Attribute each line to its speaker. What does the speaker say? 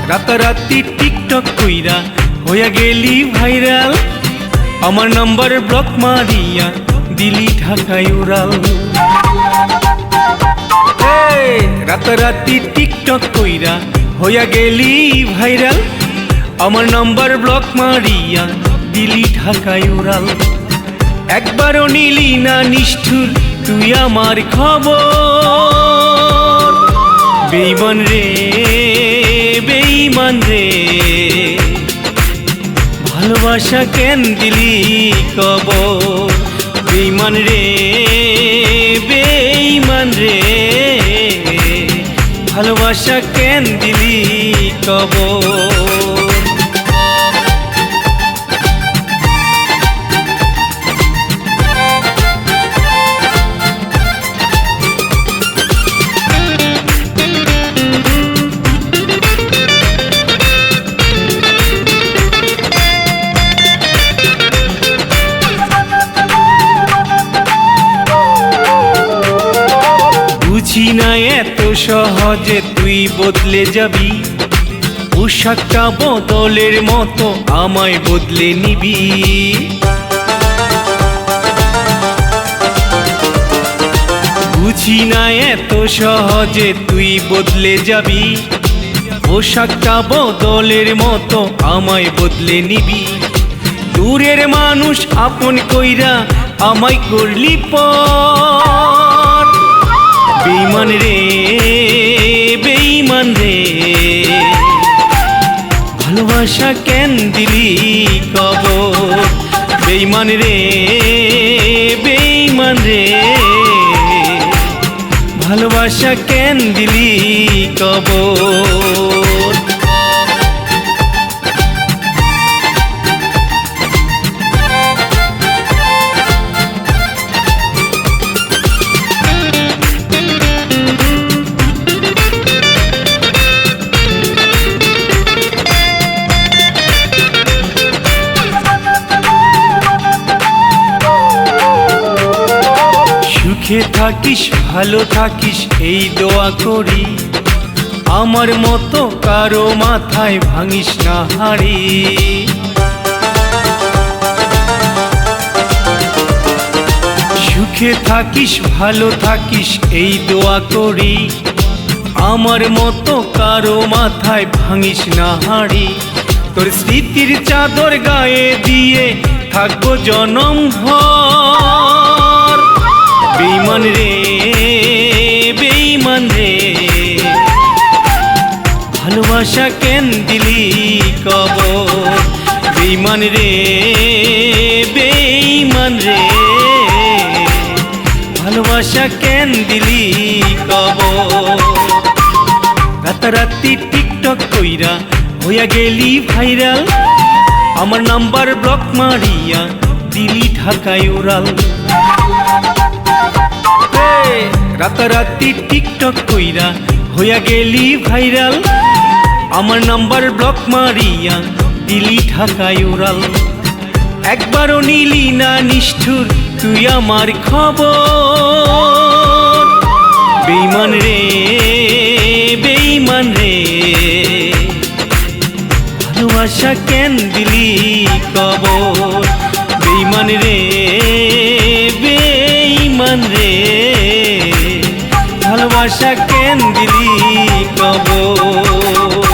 Speaker 1: রাতারাতি টিকটক কইরা হইয়া গেলি ভাইরাল, আমার নাম্বার ব্লক মারিয়া দিলি ঢাকায় উড়াল। রাতারাতি টিকটক কইরা হইয়া গেলি ভাইরাল, আমার নাম্বার ব্লক মারিয়া দিলি ঢাকায় উড়াল। একবারও নিলি না নিষ্ঠুর তুই আমার খবর, বেঈমান রে বেঈমান রে, ভালোবাসা কেন দিলি কবর। বেঈমান রে বেঈমান রে, ভালোবাসা কেন দিলি কবর। বুঝি না এত সহজে তুই বদলে যাবি, পোশাকটা বদলের মতো আমায় বদলে নিবি। বুঝি না এত সহজে তুই বদলে যাবি, পোশাকটা বদলের মতো আমায় বদলে নিবি। দূরের মানুষ আপন কইরা আমায় করলি পর, বেঈমান রে বেঈমান রে, ভালোবাসা কেন দিলি কবর। বেঈমান রে বেঈমান রে, ভালোবাসা কেন দিলি কবর। সুখে থাকিস ভালো থাকিস এই দোয়া করি, আমার মতো কারো মাথায় ভাঙিস না হাড়ি। সুখে থাকিস ভালো থাকিস এই দোয়া করি, আমার মতো কারো মাথায় ভাঙিস না হাড়ি। তোর স্মৃতির চাদর গায়ে দিয়ে থাকবো জনম ভর, বেঈমান রে বেঈমান রে, ভালোবাসা কেন দিলি কবর। বেঈমান রে বেঈমান রে, ভালোবাসা কেন দিলি কবর। রাতারাতি টিকটক কইরা হইয়া গেলি ভাইরাল, আমার নাম্বার ব্লক মারিয়া দিলি ঢাকায় উড়াল। রাতারাতি টিকটক কইরা হইয়া গেলি ভাইরাল, আমার নাম্বার ব্লক মারিয়া দিলি ঢাকায় উড়াল। একবারও নিলি না নিষ্ঠুর তুই আমার খবর, বেঈমান রে বেঈমান রে, ভালোবাসা কেন দিলি কবর। বেঈমান রে বেঈমান রে, ভালোবাসা কেন দিলি কবর।